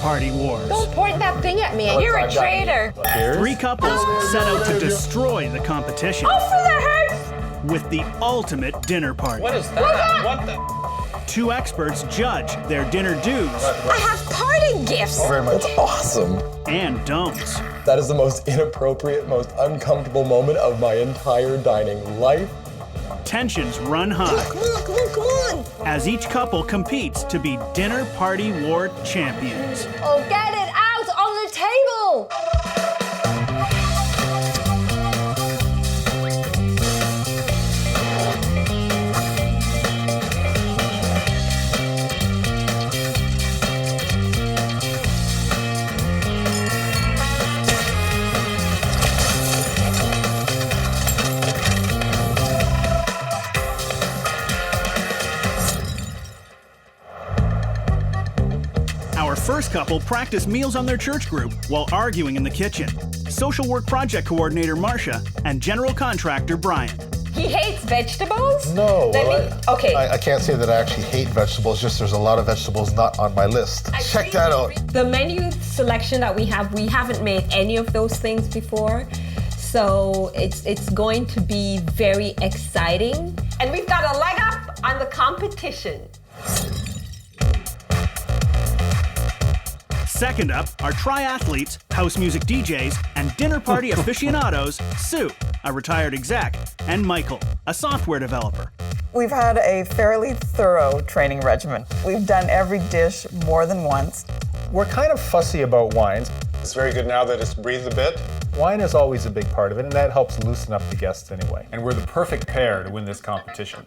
party wars. Don't point that thing at me. You're a traitor. Three couples set out to destroy the competition. Oh, for the house! With the ultimate dinner party. What is that? What the? Two experts judge their dinner do's. I have party gifts. Very much. That's awesome. And don'ts. That is the most inappropriate, most uncomfortable moment of my entire dining life. Tensions run high. Come on. As each couple competes to be dinner party war champions. Oh, get it out on the table. Our first couple practice meals on their church group while arguing in the kitchen. Social work project coordinator Marcia and general contractor Brian. He hates vegetables? No. Okay. I can't say that I actually hate vegetables, just there's a lot of vegetables not on my list. Check that out. The menu selection that we haven't made any of those things before. So it's going to be very exciting. And we've got a leg up on the competition. Second up are triathletes, house music DJs, and dinner party aficionados, Sue, a retired exec, and Michael, a software developer. We've had a fairly thorough training regimen. We've done every dish more than once. We're kind of fussy about wines. It's very good now that it's breathed a bit. Wine is always a big part of it, and that helps loosen up the guests anyway. And we're the perfect pair to win this competition.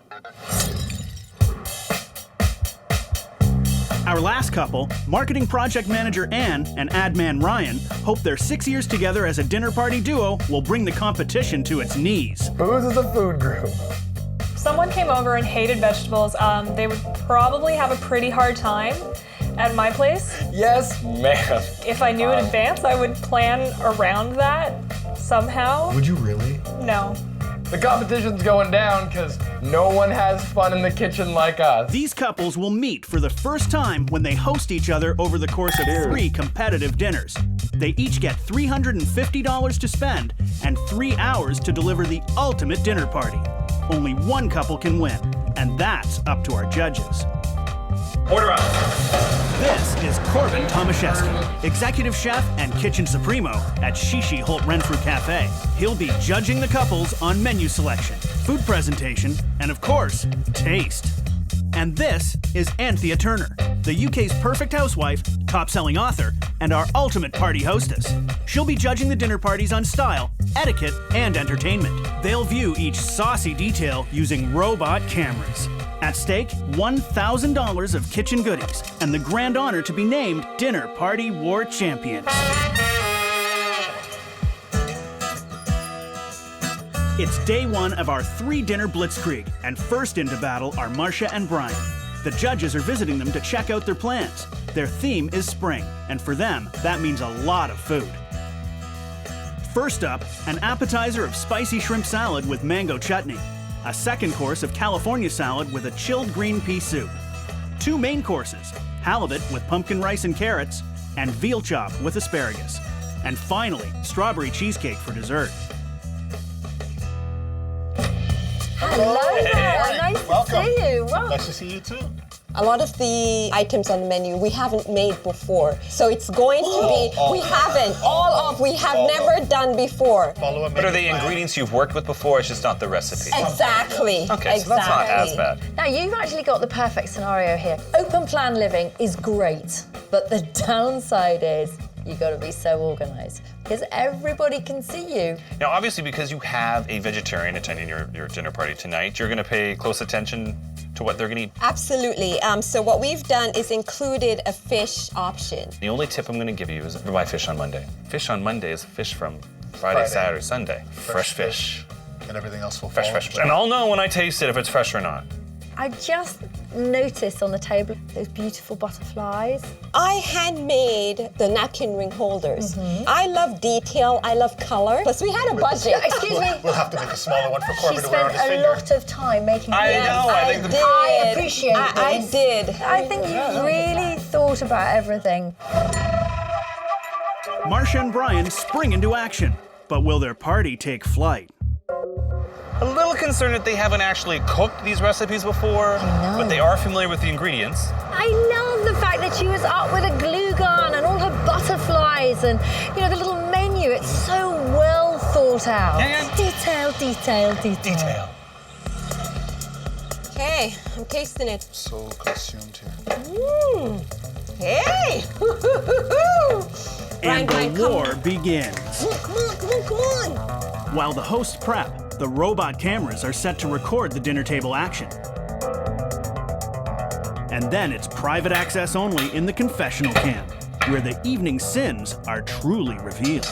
Our last couple, marketing project manager Ann and ad man Ryan, hope their 6 years together as a dinner party duo will bring the competition to its knees. Booze is a food group. If someone came over and hated vegetables, they would probably have a pretty hard time at my place. Yes, ma'am. If I knew in advance, I would plan around that somehow. Would you really? No. The competition's going down because no one has fun in the kitchen like us. These couples will meet for the first time when they host each other over the course of 3 competitive dinners. They each get $350 to spend and 3 hours to deliver the ultimate dinner party. Only one couple can win, and that's up to our judges. Order up. This is Corbin Tomaszewski, executive chef and kitchen supremo at Shishi Holt Renfrew Cafe. He'll be judging the couples on menu selection, food presentation, and of course, taste. And this is Anthea Turner, the UK's perfect housewife, top-selling author, and our ultimate party hostess. She'll be judging the dinner parties on style, etiquette, and entertainment. They'll view each saucy detail using robot cameras. At stake, $1,000 of kitchen goodies and the grand honor to be named Dinner Party War Champions. It's day 1 of our 3-dinner blitzkrieg, and first into battle are Marcia and Brian. The judges are visiting them to check out their plans. Their theme is spring, and for them, that means a lot of food. First up, an appetizer of spicy shrimp salad with mango chutney. A second course of California salad with a chilled green pea soup. 2 main courses, halibut with pumpkin rice and carrots, and veal chop with asparagus. And finally, strawberry cheesecake for dessert. Hello there. Nice Welcome. to see you. Wow. Nice to see you too. A lot of the items on the menu we haven't made before. So it's going to be, we have never done before. Follow a What are the menu plan. ingredients you've worked with before? It's just not the recipe. Exactly. Okay, so that's not as bad. Now, you've actually got the perfect scenario here. Open plan living is great, but the downside is you got to be so organized because everybody can see you. Now, obviously, because you have a vegetarian attending your dinner party tonight, you're going to pay close attention to what they're going to eat. Absolutely. So what we've done is included a fish option. The only tip I'm going to give you is buy fish on Monday. Fish on Monday is fish from Friday, Saturday, Sunday. Fresh fish. And everything else will fall. Fresh. And I'll know when I taste it if it's fresh or not. I just noticed on the table those beautiful butterflies. I handmade the napkin ring holders. I love detail, I love color. Plus we had a budget. Excuse me. We'll have to make a smaller one for She Corbin to wear on spent his a finger. lot of time making I these. know, I think did. I appreciate I this. did. I think you really thought thought about everything. Marcia and Brian spring into action, but will their party take flight? A little concerned that they haven't actually cooked these recipes before, but they are familiar with the ingredients. I love the fact that she was up with a glue gun and all her butterflies and, you know, the little menu. It's so well thought out. Yeah. Detail, detail, detail. Detail. Okay, I'm tasting it. So consumed here. Hey! And Brian, the war begins. Come on. While the hosts prep, the robot cameras are set to record the dinner table action. And then it's private access only in the confessional cam, where the evening sins are truly revealed.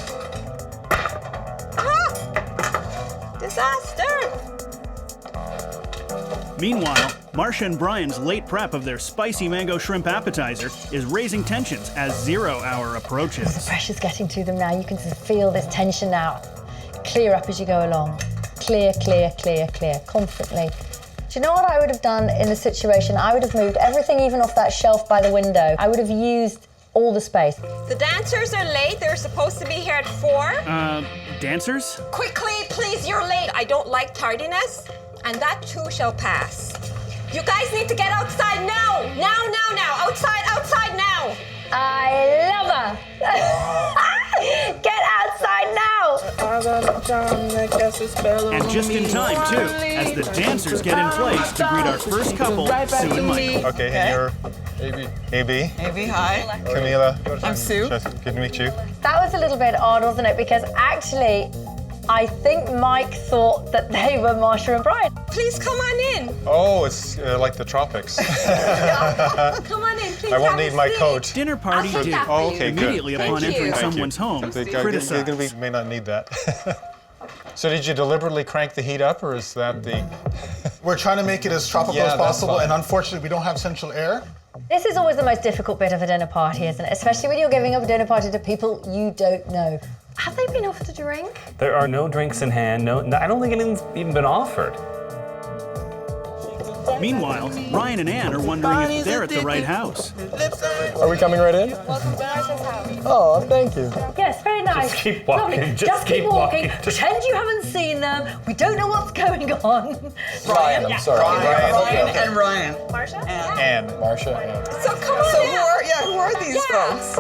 Disaster! Meanwhile, Marcia and Brian's late prep of their spicy mango shrimp appetizer is raising tensions as 0 hour approaches. The pressure's getting to them now. You can just feel this tension now. Clear up as you go along. Clear, clear, clear, clear, constantly. Do you know what I would have done in the situation? I would have moved everything even off that shelf by the window. I would have used all the space. The dancers are late. They're supposed to be here at 4. Dancers? Quickly, please, you're late. I don't like tardiness, and that too shall pass. You guys need to get outside now. Now. Outside now. I love her. Get outside now. And just in time, too, as the dancers get in place to greet our first couple, Sue and Michael. Okay, and you're AB. AB, hi. Camila. I'm Sue. Good to meet you. That was a little bit odd, wasn't it? Because actually, I think Mike thought that they were Marcia and Brian. Please come on in. Oh, it's like the tropics. Come on in, please. I won't have a need my seat. coat. Dinner party I'll take due. that for Oh, you. okay, good. Immediately Thank upon you. entering Thank you. someone's home, You're criticized. gonna be, may not need that. So did you deliberately crank the heat up, or is that the... We're trying to make it as tropical Yeah, as that's possible, fine. and unfortunately, we don't have central air. This is always the most difficult bit of a dinner party, isn't it? Especially when you're giving a dinner party to people you don't know. Have they been offered a drink? There are no drinks in hand. No, I don't think anything's even been offered. Meanwhile, Ryan and Ann are wondering if they're at the right house. Are we coming right in? Oh, thank you. Yes, very nice. Just keep walking, Lovely. just keep walking. Pretend you haven't seen them. We don't know what's going on. Ryan, I'm sorry. Ryan, okay. And Ryan. And Marcia, Ann. So come on So in. who are these folks?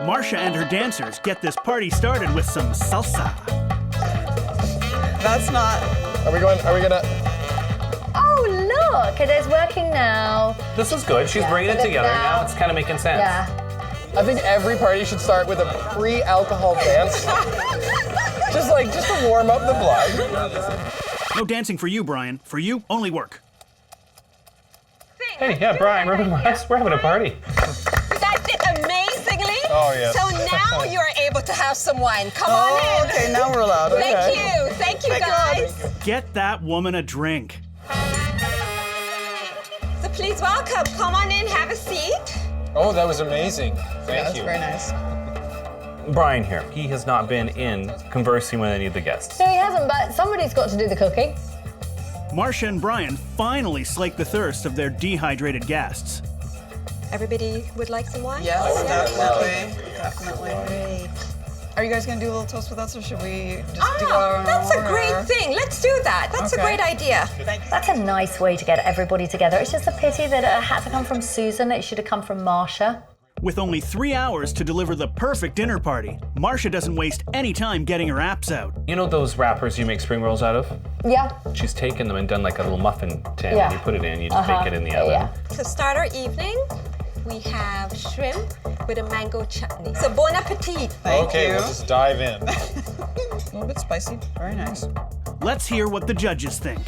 Marcia and her dancers get this party started with some salsa. That's not. Are we gonna? Oh, look, it is working now. This is good. She's bringing it together now. It's kind of making sense. Yeah. I think every party should start with a pre-alcohol dance. just to warm up the blood. No dancing for you, Brian. For you, only work. Hey, yeah, Brian, we're having a party. You guys did amazingly. Oh, yes. So now you're able to have some wine. Come on in. Okay, now we're allowed. Thank you guys. Get that woman a drink. So please welcome. Come on in, have a seat. oh, that was amazing. Thank That's you. very nice. Brian here. He has not been in conversing with any of the guests. No, he hasn't, but somebody's got to do the cooking. Marcia and Brian finally slake the thirst of their dehydrated guests. Everybody would like some wine? Yes, definitely. Are you guys gonna do a little toast with us, or should we just do our own? That's a great thing. Let's do that. That's a great idea. That's a nice way to get everybody together. It's just a pity that it had to come from Susan. It should have come from Marcia. With only 3 hours to deliver the perfect dinner party, Marcia doesn't waste any time getting her apps out. You know those wrappers you make spring rolls out of? Yeah. She's taken them and done like a little muffin tin. Yeah. And you put it in, you just bake it in the oven. Yeah. To start our evening, we have shrimp with a mango chutney. So bon appetit. Thank Okay, you. we'll just dive in. A little bit spicy. Very nice. Let's hear what the judges think.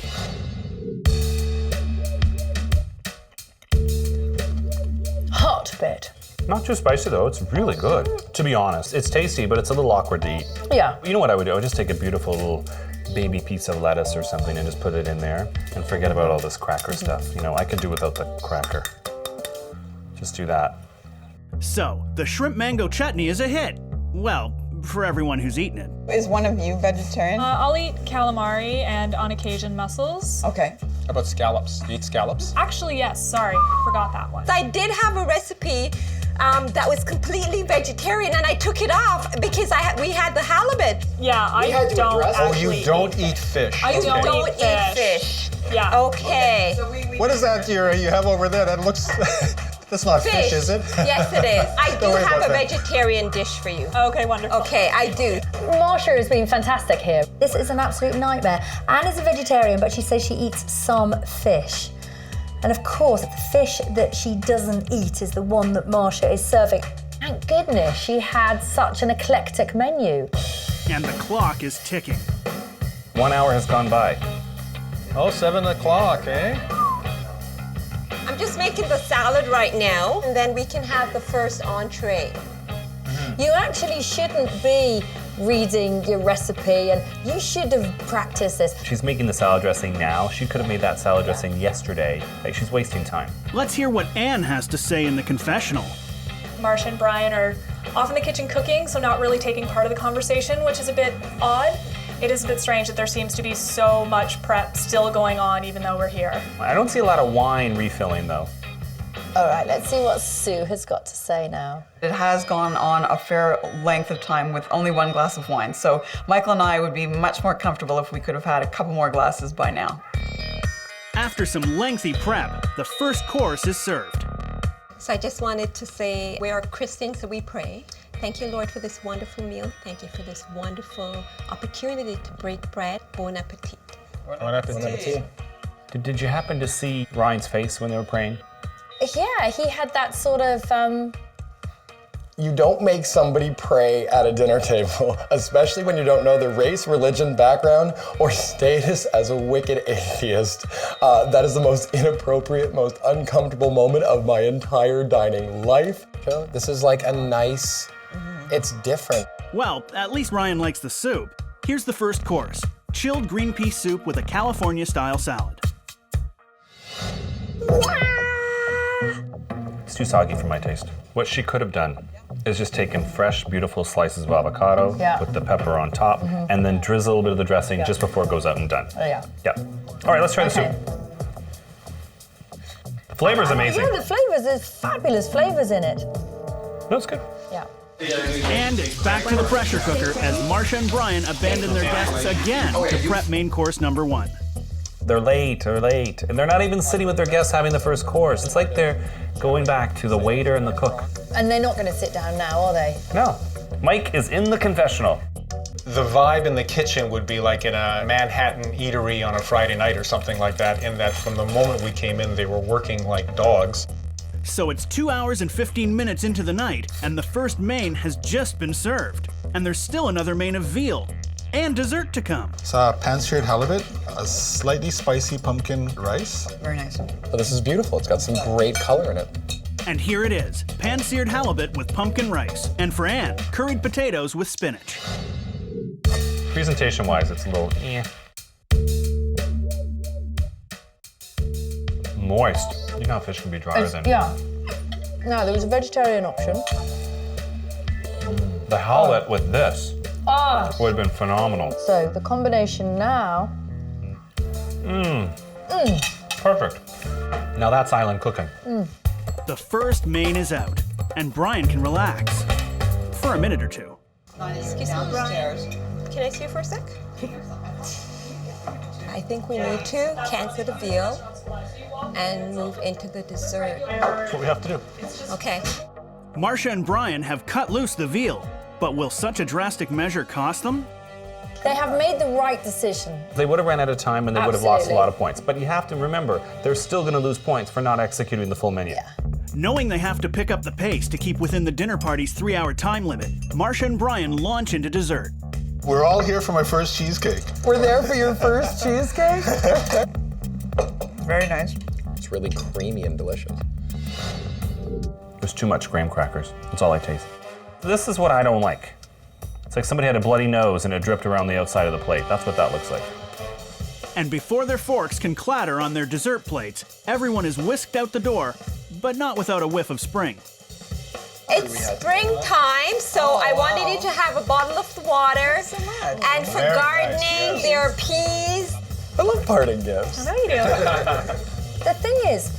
Hot bit. Not too spicy though, it's really good. To be honest, it's tasty, but it's a little awkward to eat. Yeah. You know what I would do? I would just take a beautiful little baby piece of lettuce or something and just put it in there and forget about all this cracker stuff. You know, I could do without the cracker. Just do that. So, the shrimp mango chutney is a hit. Well, for everyone who's eaten it. Is one of you vegetarian? I'll eat calamari and on occasion mussels. Okay. How about scallops? Do you eat scallops? Actually, yes, sorry, forgot that one. I did have a recipe that was completely vegetarian, and I took it off because we had the halibut. Yeah, I don't actually. Oh, you don't eat fish. I Okay. Don't eat fish. Yeah. Okay. What is that you have over there? That looks. That's not fish, is it? Yes, it is. I do Don't worry have about a that. vegetarian dish for you. Okay, wonderful. Okay, I do. Marsha has been fantastic here. This is an absolute nightmare. Anne is a vegetarian, but she says she eats some fish. And of course, the fish that she doesn't eat is the one that Marsha is serving. Thank goodness she had such an eclectic menu. And the clock is ticking. 1 hour has gone by. Oh, 7 o'clock, eh? I'm just making the salad right now, and then we can have the first entree. You actually shouldn't be reading your recipe, and you should have practiced this. She's making the salad dressing now. She could have made that salad dressing yesterday. Like, she's wasting time. Let's hear what Anne has to say in the confessional. Marcia and Brian are off in the kitchen cooking, so not really taking part of the conversation, which is a bit odd. It is a bit strange that there seems to be so much prep still going on even though we're here. I don't see a lot of wine refilling, though. All right, let's see what Sue has got to say now. It has gone on a fair length of time with only 1 glass of wine. So Michael and I would be much more comfortable if we could have had a couple more glasses by now. After some lengthy prep, the first course is served. So I just wanted to say we are Christians, so we pray. Thank you, Lord, for this wonderful meal. Thank you for this wonderful opportunity to break bread. Bon appetit. Bon appetit. Did you happen to see Ryan's face when they were praying? Yeah, he had that sort of, You don't make somebody pray at a dinner table, especially when you don't know their race, religion, background, or status as a wicked atheist. That is the most inappropriate, most uncomfortable moment of my entire dining life. This is like a nice, it's different. Well, at least Ryan likes the soup. Here's the first course. Chilled green pea soup with a California-style salad. It's too soggy for my taste. What she could have done is just taken fresh, beautiful slices of avocado, Yeah. put the pepper on top, and then drizzle a little bit of the dressing just before it goes out and done. oh yeah. Yep. All right, let's try the Okay. soup. The flavor's amazing. Yeah, the flavors, there's fabulous flavors in it. No, it's good. Yeah. And it's back to the pressure cooker as Marcia and Brian abandon their guests again to prep main course number 1. They're late, and they're not even sitting with their guests having the first course. It's like they're going back to the waiter and the cook. And they're not going to sit down now, are they? No. Mike is in the confessional. The vibe in the kitchen would be like in a Manhattan eatery on a Friday night or something like that, in that from the moment we came in, they were working like dogs. So it's 2 hours and 15 minutes into the night, and the first main has just been served. And there's still another main of veal and dessert to come. It's pan-seared halibut, a slightly spicy pumpkin rice. Very nice. But this is beautiful. It's got some great color in it. And here it is, pan-seared halibut with pumpkin rice. And for Anne, curried potatoes with spinach. Presentation-wise, it's a little moist. You know how fish can be drier than. Yeah. No, there was a vegetarian option. The halibut with this Ah. would have been phenomenal. So the combination now. Perfect. Now that's island cooking. The first main is out, and Brian can relax. For a minute or two. Excuse me, Brian. Can I see you for a sec? I think we need to cancel the veal and move into the dessert. That's what we have to do. Okay. Marcia and Brian have cut loose the veal, but will such a drastic measure cost them? They have made the right decision. They would have ran out of time and they would have lost a Absolutely. lot of points. But you have to remember, they're still going to lose points for not executing the full menu. Yeah. Knowing they have to pick up the pace to keep within the dinner party's 3-hour time limit, Marcia and Brian launch into dessert. We're all here for my first cheesecake. We're there for your first cheesecake? Very nice. It's really creamy and delicious. There's too much graham crackers. That's all I taste. This is what I don't like. It's like somebody had a bloody nose and it dripped around the outside of the plate. That's what that looks like. And before their forks can clatter on their dessert plates, everyone is whisked out the door, but not without a whiff of spring. It's springtime, so I wanted you to have a bottle of water. And for gardening, there are peas. I love parting gifts. I know you do. The thing is,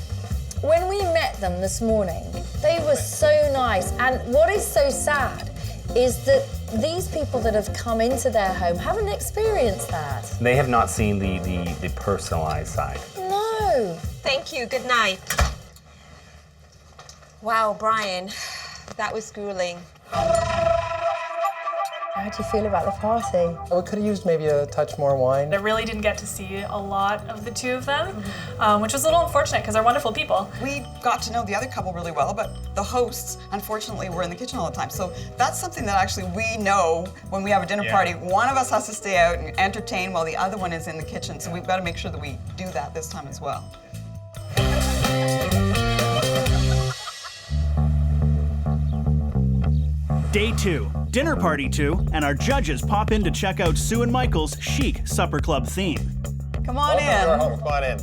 when we met them this morning, They were so nice. And what is so sad is that these people that have come into their home haven't experienced that. They have not seen the personalized side. No. Thank you. Good night. Wow, Brian, that was grueling. How do you feel about the party? We could have used maybe a touch more wine. I really didn't get to see a lot of the two of them, which was a little unfortunate because they're wonderful people. We got to know the other couple really well, but the hosts, unfortunately, were in the kitchen all the time. So that's something that actually we know when we have a dinner party. One of us has to stay out and entertain while the other one is in the kitchen. So we've got to make sure that we do that this time as well. Day 2, dinner party 2, and our judges pop in to check out Sue and Michael's Chic Supper Club theme. Come on in. Come on in.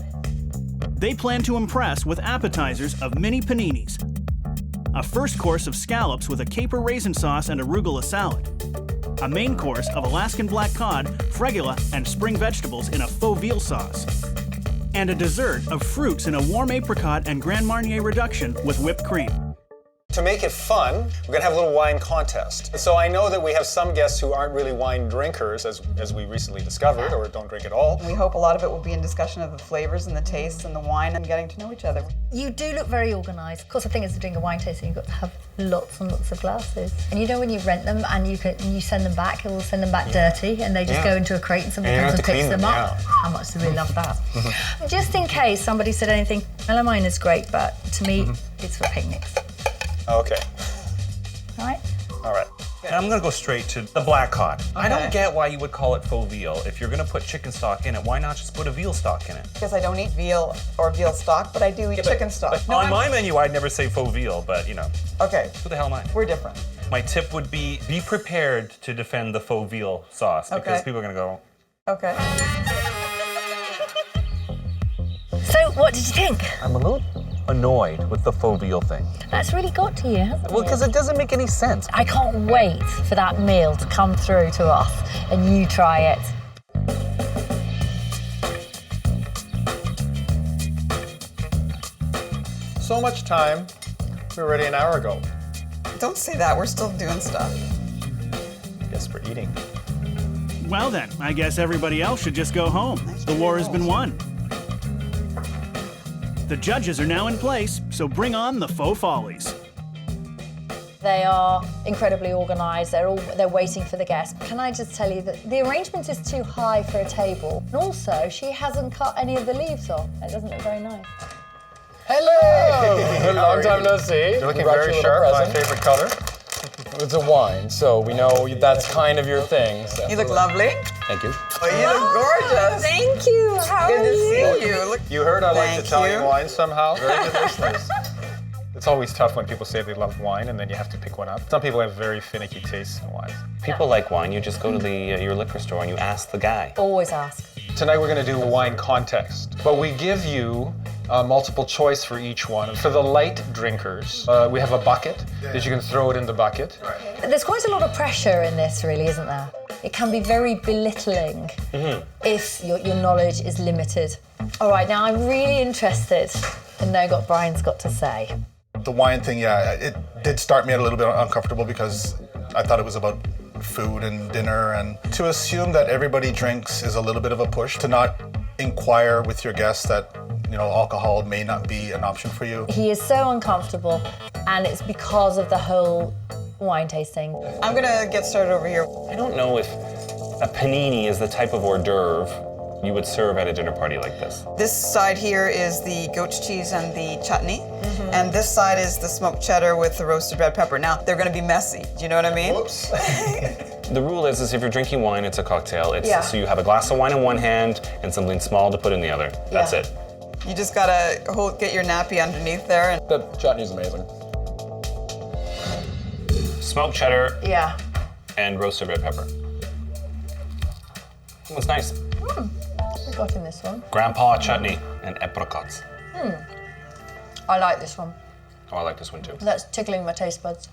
They plan to impress with appetizers of mini paninis, a first course of scallops with a caper raisin sauce and arugula salad, a main course of Alaskan black cod, fregula, and spring vegetables in a faux veal sauce, and a dessert of fruits in a warm apricot and Grand Marnier reduction with whipped cream. To make it fun, we're gonna have a little wine contest. So I know that we have some guests who aren't really wine drinkers, as we recently discovered, or don't drink at all. We hope a lot of it will be in discussion of the flavors and the tastes and the wine and getting to know each other. You do look very organised. Of course, the thing is to doing a wine tasting, you've got to have lots and lots of glasses. And you know when you rent them and you send them back, we'll send them back dirty and they just go into a crate and somebody comes and picks them up. How much do we love that? Just in case somebody said anything, melamine is great, but to me, it's for picnics. Okay. All right? All right. And I'm gonna go straight to the black cod. I don't get why you would call it faux veal. If you're gonna put chicken stock in it, why not just put a veal stock in it? Because I don't eat veal or veal stock, but I do eat chicken stock. On my menu, I'd never say faux veal, but you know. Okay. Who the hell am I? We're different. My tip would be prepared to defend the faux veal sauce because people are gonna go. Okay. So, what did you think? I'm a little annoyed with the faux veal thing. That's really got to you, hasn't it? Well, because it doesn't make any sense. I can't wait for that meal to come through to us and you try it. So much time. We were ready an hour ago. Don't say that. We're still doing stuff. Yes, we're eating. Well then, I guess everybody else should just go home. The war has been won. The judges are now in place, so bring on the faux follies. They are incredibly organised. They're waiting for the guests. Can I just tell you that the arrangement is too high for a table. And also, she hasn't cut any of the leaves off. It doesn't look very nice. Hello! Long time no see. You're looking very sharp. My favorite color. It's a wine, so we know that's kind of your thing. So. You look lovely. Thank you. Oh, you look gorgeous. Thank you. How Good are to you? see you. Look. You heard I like Thank Italian you. wine somehow. Very good listeners. It's always tough when people say they love wine and then you have to pick one up. Some people have very finicky tastes in wine. People like wine. You just go to your liquor store and you ask the guy. Always ask. Tonight we're going to do a wine contest, but we give you multiple choice for each one. For the light drinkers, we have a bucket that you can throw it in the bucket. There's quite a lot of pressure in this, really, isn't there? It can be very belittling if your knowledge is limited. All right, now I'm really interested in knowing what Brian's got to say. The wine thing, it did start me a little bit uncomfortable because I thought it was about food and dinner, and to assume that everybody drinks is a little bit of a push. To not inquire with your guests that alcohol may not be an option for you. He is so uncomfortable, and it's because of the whole wine tasting. I'm gonna get started over here. I don't know if a panini is the type of hors d'oeuvre you would serve at a dinner party like this. This side here is the goat's cheese and the chutney, and this side is the smoked cheddar with the roasted red pepper. Now, they're gonna be messy. Do you know what I mean? Whoops. The rule is if you're drinking wine, it's a cocktail. So you have a glass of wine in one hand and something small to put in the other. That's it. You just gotta get your nappy underneath there. And The chutney's amazing. Smoked cheddar Yeah. and roasted red pepper. It's nice. We got in this one. Grandpa chutney and apricots. I like this one. Oh, I like this one too. That's tickling my taste buds.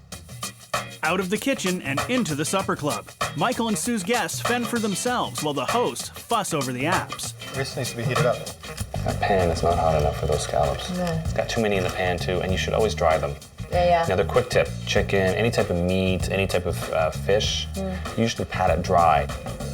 Out of the kitchen and into the supper club. Michael and Sue's guests fend for themselves while the hosts fuss over the apps. This needs to be heated up. That pan is not hot enough for those scallops. No. It's got too many in the pan too, and you should always dry them. Yeah. Another quick tip, chicken, any type of meat, any type of fish, usually pat it dry.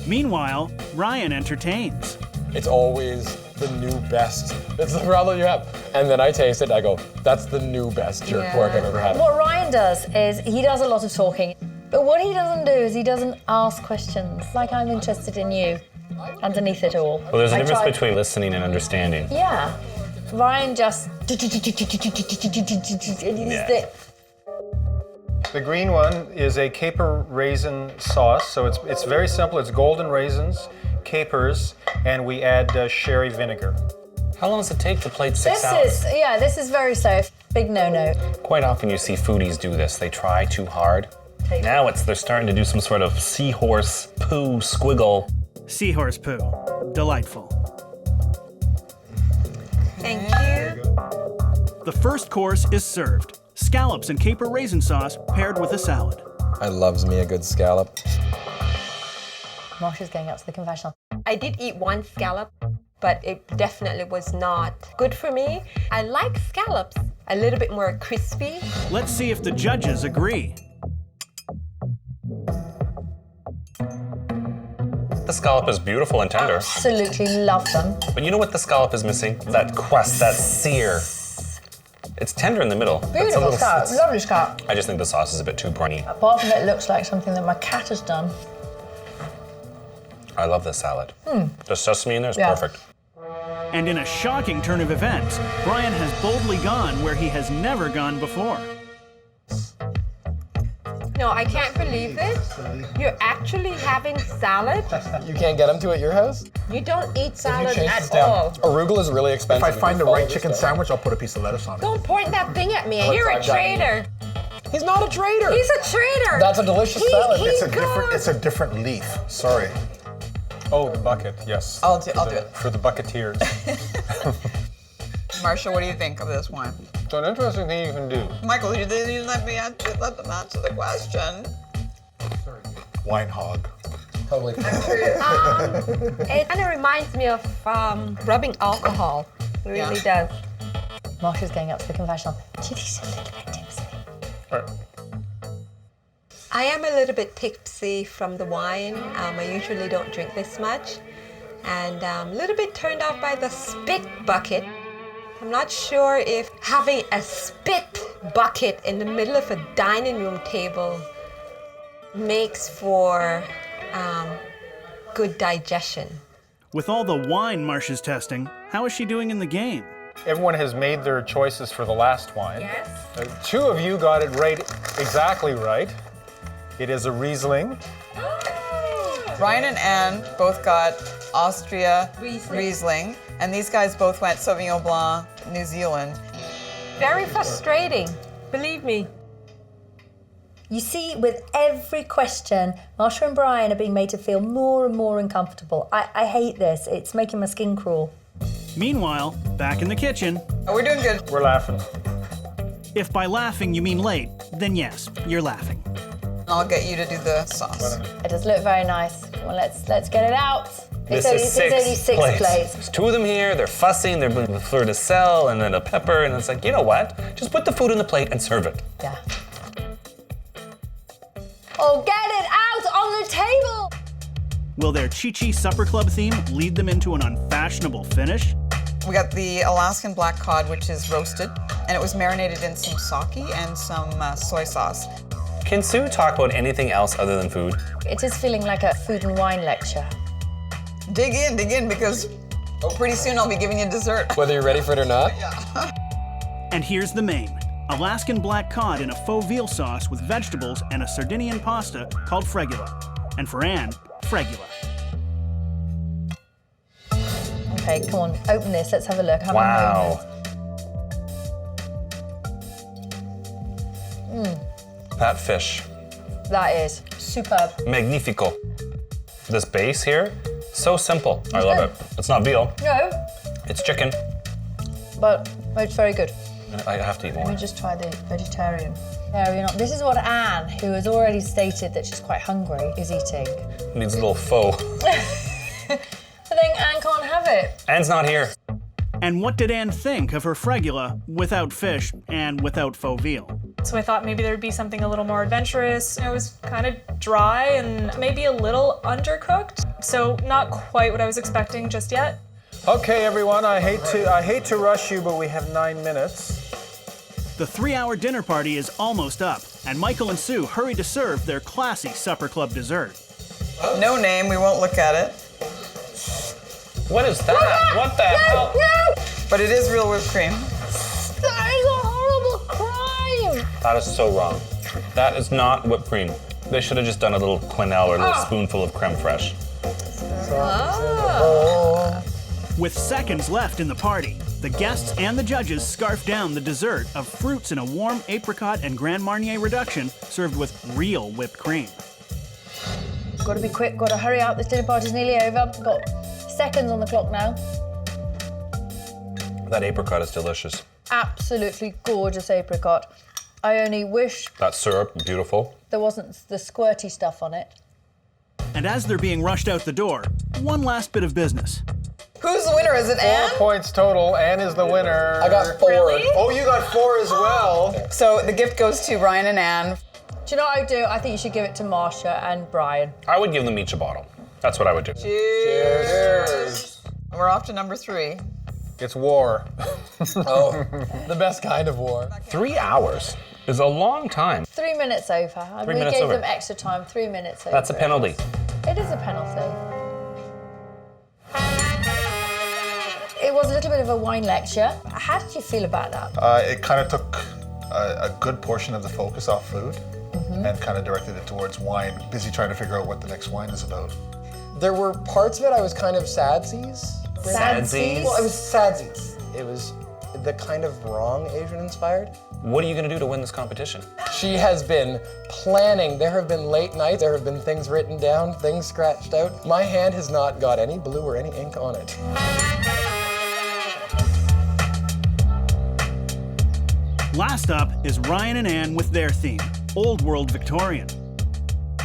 Meanwhile, Ryan entertains. It's always the new best. It's the problem you have. And then I taste it, I go, that's the new best jerk pork I've ever had. What Ryan does is he does a lot of talking, but what he doesn't do is he doesn't ask questions. Like, I'm interested in you underneath it all. Well, there's a difference between listening and understanding. Yeah. Ryan just... The green one is a caper raisin sauce, so it's very simple. It's golden raisins, capers, and we add sherry vinegar. How long does it take to plate 6 salads? This is very safe. Big no-no. Quite often you see foodies do this. They try too hard. Now they're starting to do some sort of seahorse poo squiggle. Seahorse poo. Delightful. Thank you. The first course is served. Scallops and caper raisin sauce paired with a salad. I loves me a good scallop. Marsha's going up to the confessional. I did eat one scallop, but it definitely was not good for me. I like scallops a little bit more crispy. Let's see if the judges agree. The scallop is beautiful and tender. Absolutely love them. But you know what the scallop is missing? That crust, that sear. It's tender in the middle. Beautiful scallop, lovely scallop. I just think the sauce is a bit too briny. Apart from it looks like something that my cat has done. I love this salad. The sesame in there is perfect. And in a shocking turn of events, Brian has boldly gone where he has never gone before. No, I can't believe this. You're actually having salad? You can't get them to at your house? You don't eat salad chase at this down. all. Arugula is really If expensive. I find the follow right this chicken stuff. sandwich, I'll put a piece of lettuce on it. Don't point that thing at me. I'll You're a try that. traitor. He's not a traitor. He's a traitor. That's a delicious salad. It's a different leaf. Sorry. Oh, the bucket, yes. I'll do it. For the bucketeers. Marsha, what do you think of this one? So an interesting thing you can do. Michael, you didn't let them answer the question. Wine hog. Totally. It kind of reminds me of rubbing alcohol. It really does. Marsha's going up to the confessional. Do you think she's a little bit tipsy? I am a little bit tipsy from the wine. I usually don't drink this much. And a little bit turned off by the spit bucket. I'm not sure if having a spit bucket in the middle of a dining room table makes for good digestion. With all the wine Marsha's testing, how is she doing in the game? Everyone has made their choices for the last wine. Yes. 2 of you got it right, exactly right. It is a Riesling. Ryan and Anne both got Austria Riesling, and these guys both went Sauvignon Blanc, New Zealand. Very frustrating, believe me. You see, with every question, Marsha and Brian are being made to feel more and more uncomfortable. I hate this. It's making my skin crawl. Meanwhile, back in the kitchen, Oh, we're doing good. We're laughing. if by laughing you mean late, then yes, you're laughing. I'll get you to do the sauce. It does look very nice. Come on, let's get it out. This It's is only 6 plates. There's 2 of them here, they're fussing, they're putting the fleur de sel and then a pepper, and it's like, you know what? Just put the food on the plate and serve it. Yeah. Oh, get it out on the table! Will their Chic Supper Club theme lead them into an unfashionable finish? We got the Alaskan black cod, which is roasted, and it was marinated in some sake and some soy sauce. Can Sue talk about anything else other than food? It is feeling like a food and wine lecture. Dig in, because pretty soon I'll be giving you dessert. Whether you're ready for it or not. And here's the main. Alaskan black cod in a faux veal sauce with vegetables and a Sardinian pasta called fregula. And for Anne, fregula. Okay, come on, open this. Let's have a look. Have a Wow. moment. That fish, That is superb. magnifico. This base here, so simple. I love good. it. It's not veal, No, it's chicken. but it's very good. I have to eat Let more. me just try the vegetarian. This is what Anne, who has already stated that she's quite hungry, is eating. Needs a little faux. I think Anne can't have it. Anne's not here. And what did Anne think of her fregula without fish and without faux veal? so I thought maybe there'd be something a little more adventurous. It was kind of dry and maybe a little undercooked, so not quite what I was expecting just yet. Okay, everyone, I hate to rush you, but we have 9 minutes. The 3-hour dinner party is almost up, and Michael and Sue hurry to serve their classy supper club dessert. No name, we won't look at it. What is that? What the hell? But it is real whipped cream. That is a horrible crime. That is so wrong. That is not whipped cream. They should have just done a little quenelle or a little spoonful of creme fraiche. With seconds left in the party, the guests and the judges scarf down the dessert of fruits in a warm apricot and Grand Marnier reduction served with real whipped cream. Gotta be quick, gotta hurry up. This dinner party's nearly over. Got seconds on the clock now. That apricot is delicious. Absolutely gorgeous apricot. I only wish That syrup, beautiful. there wasn't the squirty stuff on it. And as they're being rushed out the door, one last bit of business. Who's the winner? Is it Anne? 4 points total. Anne is the winner. I got 4. Really? Oh, you got 4 as well. So the gift goes to Ryan and Anne. Do you know what I do? I think you should give it to Marsha and Brian. I would give them each a bottle. That's what I would do. Cheers. And we're off to number 3. It's war. Oh, the best kind of war. 3 hours is a long time. 3 minutes over. We minutes gave over. them extra time, 3 minutes over. That's a penalty. It is a penalty. It was a little bit of a wine lecture. How did you feel about that? It kind of took a good portion of the focus off food and kind of directed it towards wine. Busy trying to figure out what the next wine is about. There were parts of it I was kind of sadsies. Sadsies? Well, it was sadsies. It was the kind of wrong Asian inspired. What are you going to do to win this competition? She has been planning. There have been late nights. There have been things written down, things scratched out. My hand has not got any blue or any ink on it. Last up is Ryan and Anne with their theme, Old World Victorian.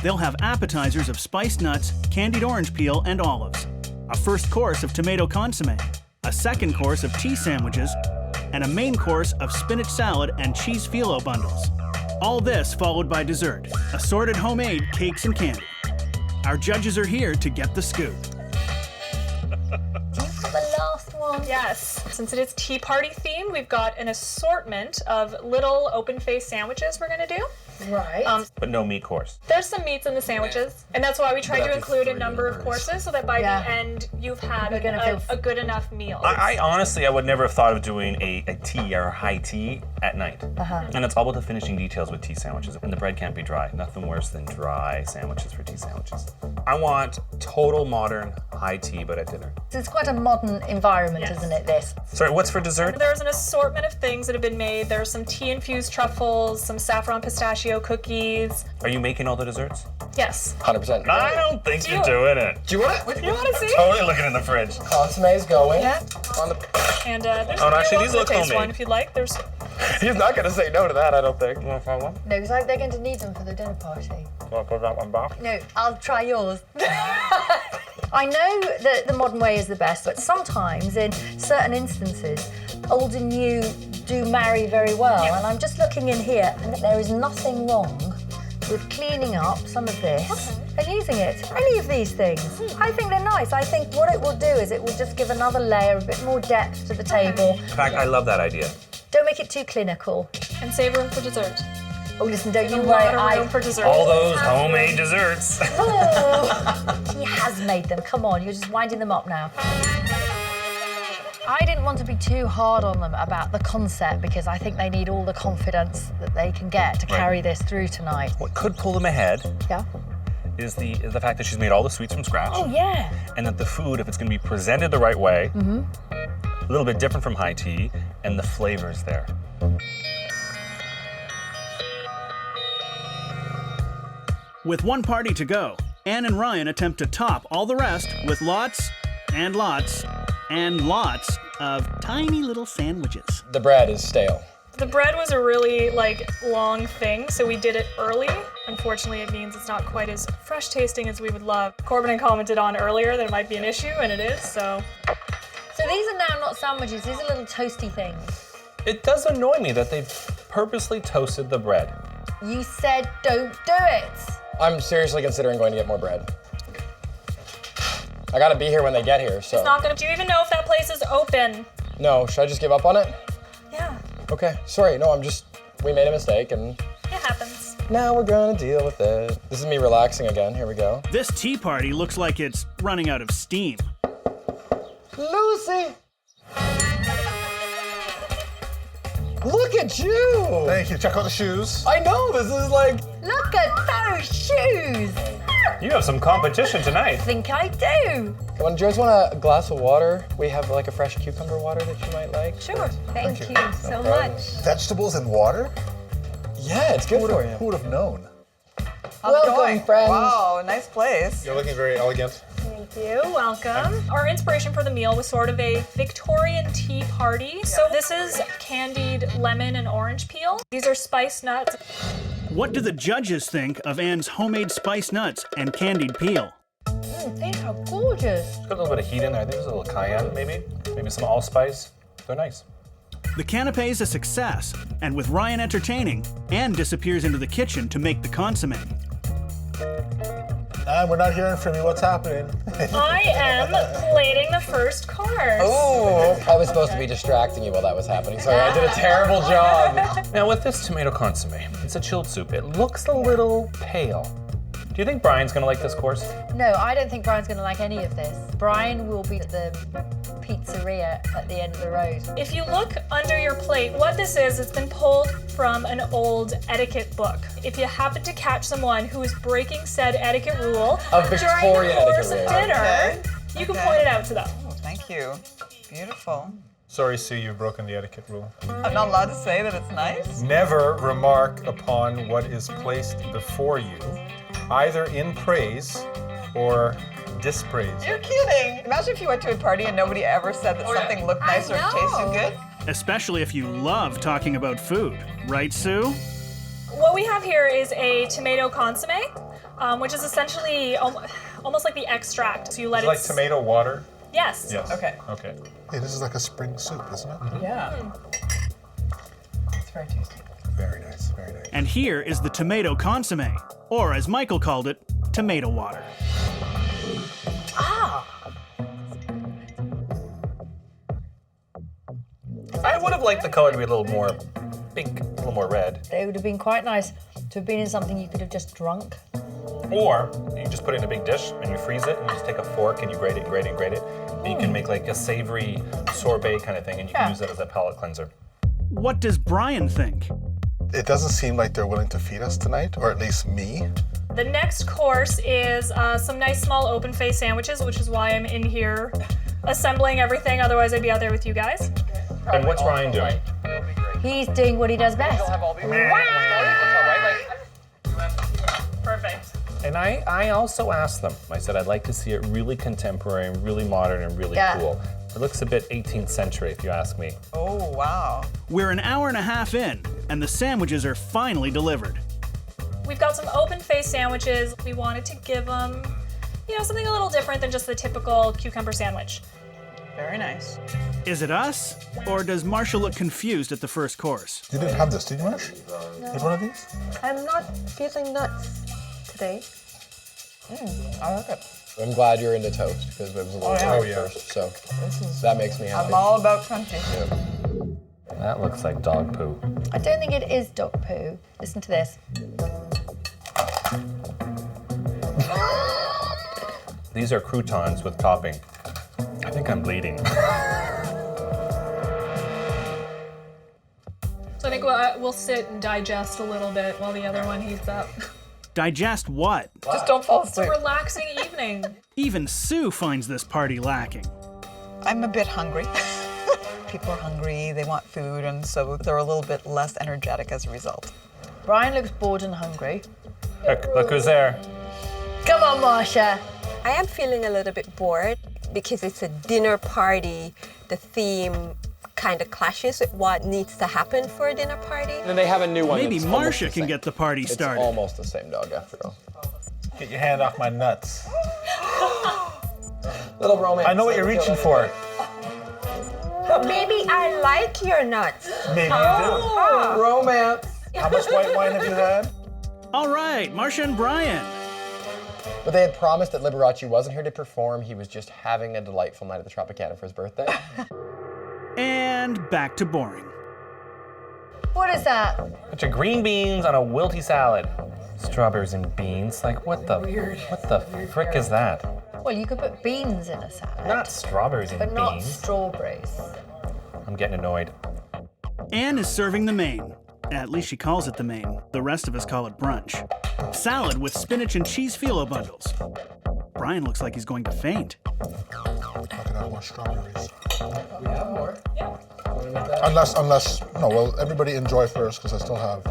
They'll have appetizers of spiced nuts, candied orange peel, and olives, a first course of tomato consomme, a second course of tea sandwiches, and a main course of spinach salad and cheese phyllo bundles. All this followed by dessert, assorted homemade cakes and candy. Our judges are here to get the scoop. You've got the last one. Yes. Since it is tea party themed, we've got an assortment of little open-faced sandwiches we're going to do. Right. But no meat course. There's some meats in the sandwiches, and that's why we tried to include a number of courses so that by the end you've had a good enough meal. I honestly, I would never have thought of doing a tea or a high tea at night. And it's all about the finishing details with tea sandwiches. And the bread can't be dry. Nothing worse than dry sandwiches for tea sandwiches. I want total modern high tea, but at dinner. It's quite a modern environment, isn't it, this? Sorry, what's for dessert? There's an assortment of things that have been made. There's some tea-infused truffles, some saffron pistachio cookies. Are you making all the desserts? Yes. 100%. I don't think you're doing it. Do you want it? You want to see? Totally looking in the fridge. Consomme's going. Yeah. On the... And there's Oh, a actually, new these look taste homemade. one if you'd like. There's He's not going to say no to that, I don't think. No, because they're going to need them for the dinner party. I'll put that one back. No, I'll try yours. I know that the modern way is the best, but sometimes, in certain instances, old and new do marry very well. And I'm just looking in here, and there is nothing wrong with cleaning up some of this and using it. Any of these things. I think they're nice. I think what it will do is it will just give another layer, a bit more depth to the table. In fact, I love that idea. Don't make it too clinical. and save room for dessert. Oh, listen, don't you A worry. lot of room for dessert. All those homemade desserts. Oh, he has made them. Come on, you're just winding them up now. I didn't want to be too hard on them about the concept because I think they need all the confidence that they can get to carry this through tonight. What could pull them ahead Yeah? is the fact that she's made all the sweets from scratch. Oh, yeah. And that the food, if it's going to be presented the right way, a little bit different from high tea, and the flavor's there. With one party to go, Anne and Ryan attempt to top all the rest with lots and lots and lots of tiny little sandwiches. The bread is stale. The bread was a really long thing, so we did it early. Unfortunately, it means it's not quite as fresh tasting as we would love. Corbin had commented on earlier that it might be an issue, and it is, so. So these are now not sandwiches, these are little toasty things. It does annoy me that they've purposely toasted the bread. You said don't do it. I'm seriously considering going to get more bread. I gotta be here when they get here, so. It's not gonna. Do you even know if that place is open? No, should I just give up on it? Yeah, Okay, sorry, no, we made a mistake and it happens. now we're gonna deal with it. This is me relaxing again, here we go. This tea party looks like it's running out of steam. Lucy! Look at you! Thank you. Check out the shoes. I know, this is like, Look at those shoes. You have some competition tonight. I think I do. do you guys want a glass of water? We have like a fresh cucumber water that you might like. Sure. Thank you so problem. much. Vegetables and water? Yeah, it's good for you. Who would have known? How's it Welcome, going? friends. Wow, nice place. You're looking very elegant. Thank you. Welcome. Our inspiration for the meal was sort of a Victorian tea party. So this is candied lemon and orange peel. These are spiced nuts. What do the judges think of Anne's homemade spiced nuts and candied peel? These are gorgeous. Got a little bit of heat in there. I think there's a little cayenne, maybe. Maybe some allspice. They're nice. The canapé's a success, and with Ryan entertaining, Anne disappears into the kitchen to make the consommé. We're not hearing from you. What's happening? I am plating the first course. Oh, I was supposed to be distracting you while that was happening. Sorry, I did a terrible job. Now with this tomato consommé, it's a chilled soup. It looks a little pale. Do you think Brian's gonna like this course? No, I don't think Brian's going to like any of this. Brian will be at the pizzeria at the end of the road. If you look under your plate, what this is, it's been pulled from an old etiquette book. If you happen to catch someone who is breaking said etiquette rule A during the Victorian course etiquette of rule. dinner, Okay. you can point it out to them. Oh, thank you. Beautiful. Sorry, Sue, you've broken the etiquette rule. I'm not allowed to say that it's nice. Never remark upon what is placed before you, either in praise or dispraise. You're kidding. Imagine if you went to a party and nobody ever said that something looked nice or tasted good. Especially if you love talking about food, right, Sue? What we have here is a tomato consommé, which is essentially almost like the extract. So you let It's like tomato water? Yes. Yes. Okay. Okay. Hey, this is like a spring soup, isn't it? Yeah. It's very tasty. Very nice, very nice. And here is the tomato consommé, or as Michael called it, tomato water. I would have liked the color to be a little more pink, a little more red. It would have been quite nice to have been in something you could have just drunk. Or you just put it in a big dish and you freeze it and you just take a fork and you grate it, grate it, grate it. And you can make like a savory sorbet kind of thing and you can use that as a palate cleanser. What does Brian think? It doesn't seem like they're willing to feed us tonight, or at least me. The next course is some nice small open face sandwiches, which is why I'm in here assembling everything. Otherwise, I'd be out there with you guys. And what's Ryan doing? He's doing what he does best. Perfect. And I also asked them, I said I'd like to see it really contemporary and really modern and really cool. It looks a bit 18th century if you ask me. Oh, wow. We're an hour and a half in, and the sandwiches are finally delivered. We've got some open face sandwiches. We wanted to give them, something a little different than just the typical cucumber sandwich. Very nice. Is it us, or does Marcia look confused at the first course? You didn't have this, did you, Marsh? No. Had one of these? I'm not feeling nuts today. I like it. I'm glad you're into toast because it was a little hard first, so that makes me happy. I'm all about crunchy. That looks like dog poo. I don't think it is dog poo. Listen to this. These are croutons with topping. I think I'm bleeding. So I think we'll sit and digest a little bit while the other one heats up. Digest what? Just don't fall It's a asleep. relaxing evening. Even Sue finds this party lacking. I'm a bit hungry. People are hungry, they want food, and so they're a little bit less energetic as a result. Brian looks bored and hungry. Look who's there. Come on, Marcia. I am feeling a little bit bored because it's a dinner party. The theme kind of clashes with what needs to happen for a dinner party. And they have a new one. Maybe that's almost Marcia the can same. get the party started. It's almost the same dog after all. Get your hand off my nuts. Little romance. I know what you're reaching for. Maybe I like your nuts. Maybe you Oh. Romance. do. How much white wine have you had? All right, Marcia and Brian. But they had promised that Liberace wasn't here to perform. He was just having a delightful night at the Tropicana for his birthday. And back to boring. What is that? Bunch of green beans on a wilty salad. Strawberries and beans. Like, what the frick is that? Well, you could put beans in a salad. Not strawberries and but not beans. strawberries. I'm getting annoyed. Anne is serving the main. At least she calls it the main. The rest of us call it brunch. Salad with spinach and cheese phyllo bundles. Brian looks like he's going to faint. I could have more strawberries. We have more. Unless, no, well, everybody enjoy first because I still have.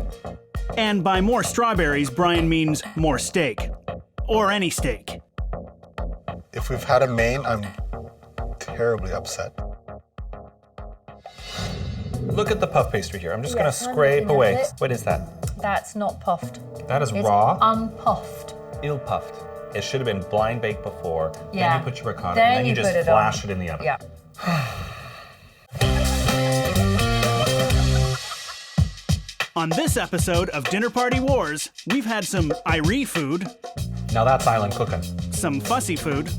And by more strawberries, Brian means more steak. Or any steak. If we've had a main, I'm terribly upset. Look at the puff pastry here. I'm just gonna Yes, scrape honey, away. is it? What is that? That's not puffed. That is It's raw. unpuffed. Ill puffed. It should have been blind baked before. Yeah. Then you put your ricotta, Then and then you you just put it flash on. it in the oven. Yeah. On this episode of Dinner Party Wars, we've had some Irie food, Now that's island cooking. some fussy food,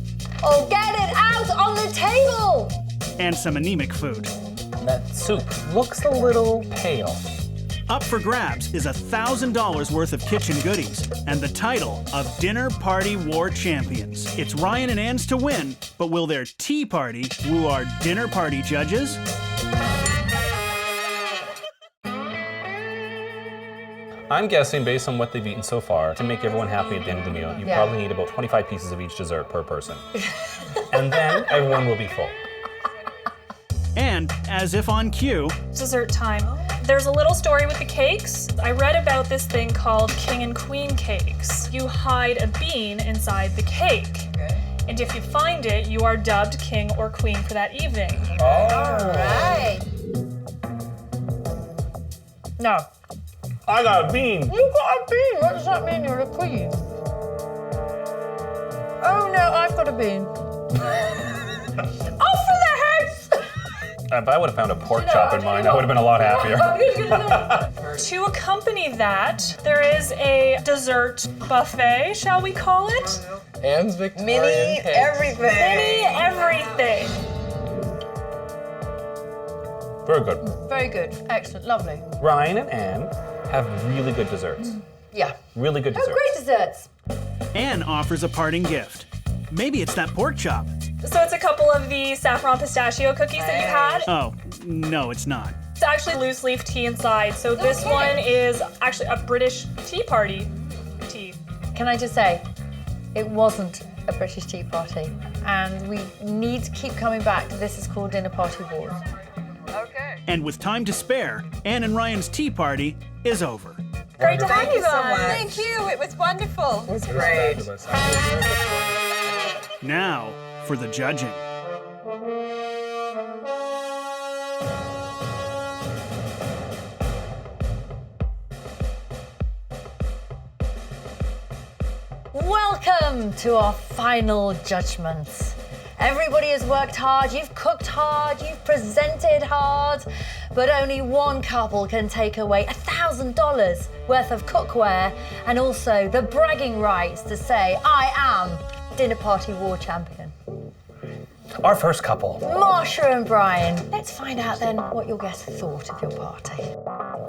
Oh, get it out on the table! and some anemic food. That soup looks a little pale. Up for grabs is $1,000 worth of kitchen goodies and the title of Dinner Party War Champions. It's Ryan and Anne's to win, but will their tea party woo our dinner party judges? I'm guessing, based on what they've eaten so far, to make everyone happy at the end of the meal, you Yeah. probably need about 25 pieces of each dessert per person. And then everyone will be full. And, as if on cue, Dessert time. There's a little story with the cakes. I read about this thing called king and queen cakes. You hide a bean inside the cake. And if you find it, you are dubbed king or queen for that evening. Right. No. I got a bean. You got a bean. What does that mean? You're a queen. Oh no, I've got a bean. Oh, for the heads! If I would have found a pork chop in mine, I would have been a lot happier. To accompany that, there is a dessert buffet, shall we call it? Anne's victorian Mini cakes. everything. Mini everything. Very good. Very good. Excellent. Lovely. Ryan and Anne have really good desserts. Yeah. Really good Oh, desserts. great desserts. Anne offers a parting gift. Maybe it's that pork chop. So it's a couple of the saffron pistachio cookies that you had. Oh, no, it's not. It's actually loose leaf tea inside. So this one is actually a British tea party tea. Can I just say, it wasn't a British tea party, and we need to keep coming back to this is called Dinner Party Wars. And with time to spare, Anne and Ryan's tea party is over. Great to have you so guys. much. Thank you. It was wonderful. It was great. Now for the judging. Welcome to our final judgments. Everybody has worked hard, you've cooked hard, you've presented hard, but only one couple can take away $1,000 worth of cookware and also the bragging rights to say, I am Dinner Party War Champion. Our first couple. Marcia and Brian, let's find out then what your guests thought of your party.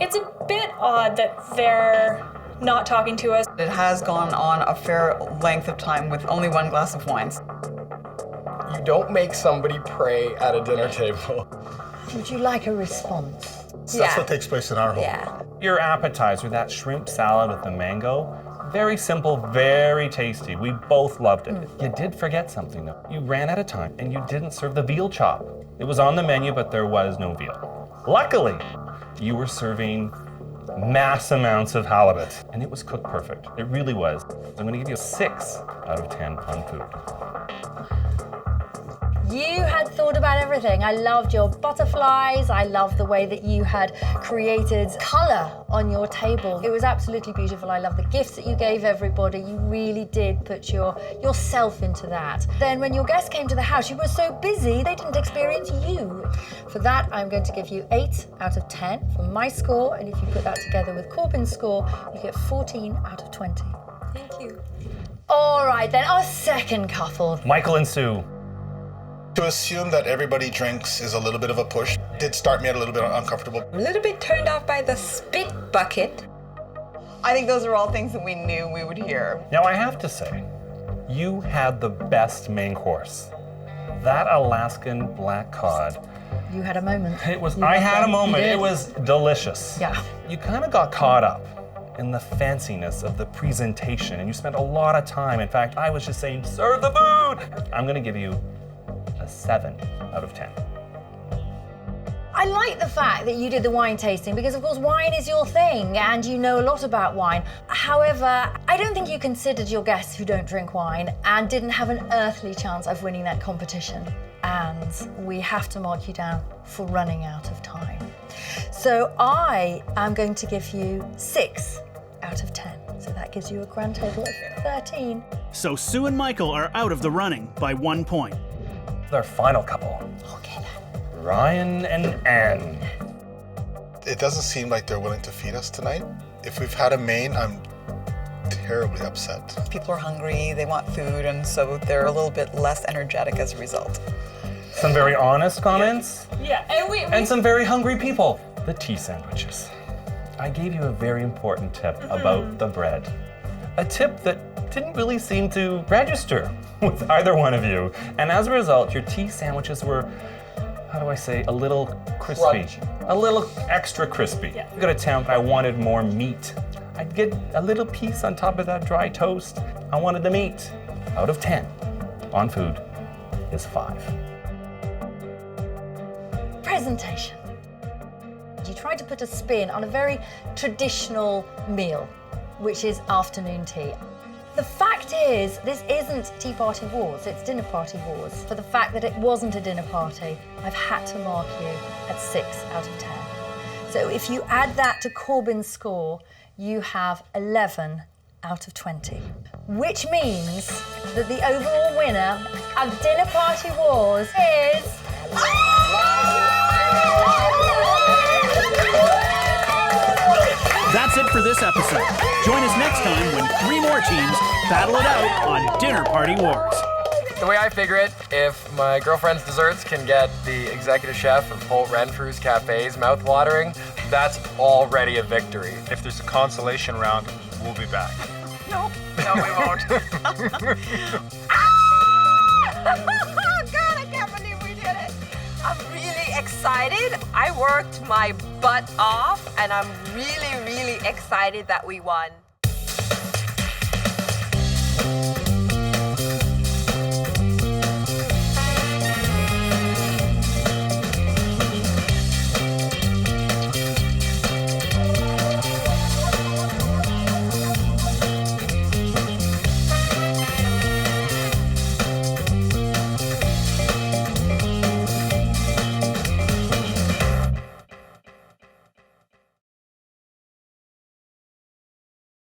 It's a bit odd that they're not talking to us. It has gone on a fair length of time with only one glass of wine. You don't make somebody pray at a dinner table. Would you like a response? So that's what takes place in our home. Yeah. Your appetizer, that shrimp salad with the mango, very simple, very tasty. We both loved it. You did forget something though. You ran out of time and you didn't serve the veal chop. It was on the menu, but there was no veal. Luckily, you were serving mass amounts of halibut, and it was cooked perfect. It really was. I'm gonna give you a 6 out of 10 on food. You had thought about everything. I loved your butterflies. I loved the way that you had created colour on your table. It was absolutely beautiful. I love the gifts that you gave everybody. You really did put yourself into that. Then when your guests came to the house, you were so busy, they didn't experience you. For that, I'm going to give you 8 out of 10 for my score. And if you put that together with Corbin's score, you get 14 out of 20. Thank you. All right, then our second couple. Michael and Sue. To assume that everybody drinks is a little bit of a push did start me a little bit uncomfortable. I'm a little bit turned off by the spit bucket. I think those are all things that we knew we would hear. Now I have to say, you had the best main course. That Alaskan black cod. You had a moment. I had a moment. It was delicious. Yeah. You kind of got caught up in the fanciness of the presentation, and you spent a lot of time. In fact, I was just saying, serve the food. I'm gonna give you a 7 out of 10. I like the fact that you did the wine tasting because, of course, wine is your thing and you know a lot about wine. However, I don't think you considered your guests who don't drink wine and didn't have an earthly chance of winning that competition. And we have to mark you down for running out of time. So I am going to give you 6 out of 10. So that gives you a grand total of 13. So Sue and Michael are out of the running by 1 point. Their final couple. Okay then. Ryan and Anne. It doesn't seem like they're willing to feed us tonight. If we've had a main, I'm terribly upset. People are hungry, they want food, and so they're a little bit less energetic as a result. Some very honest comments. Yeah, And some very hungry people. The tea sandwiches. I gave you a very important tip about the bread. A tip that didn't really seem to register with either one of you. And as a result, your tea sandwiches were, how do I say, a little crispy. Crunchy. A little extra crispy. Yeah. Good attempt. I wanted more meat. I'd get a little piece on top of that dry toast. I wanted the meat. Out of 10 on food is 5. Presentation. You tried to put a spin on a very traditional meal, which is afternoon tea. The fact is, this isn't Tea Party Wars, it's Dinner Party Wars. For the fact that it wasn't a dinner party, I've had to mark you at 6 out of 10. So if you add that to Corbin's score, you have 11 out of 20. Which means that the overall winner of Dinner Party Wars is... That's it for this episode. Join us next time when 3 more teams battle it out on Dinner Party Wars. The way I figure it, if my girlfriend's desserts can get the executive chef of Holt Renfrew's cafes mouth-watering, that's already a victory. If there's a consolation round, we'll be back. No, we won't. God, I can't believe we did it. I'm really excited. I worked my butt off, and I'm really, really excited that we won.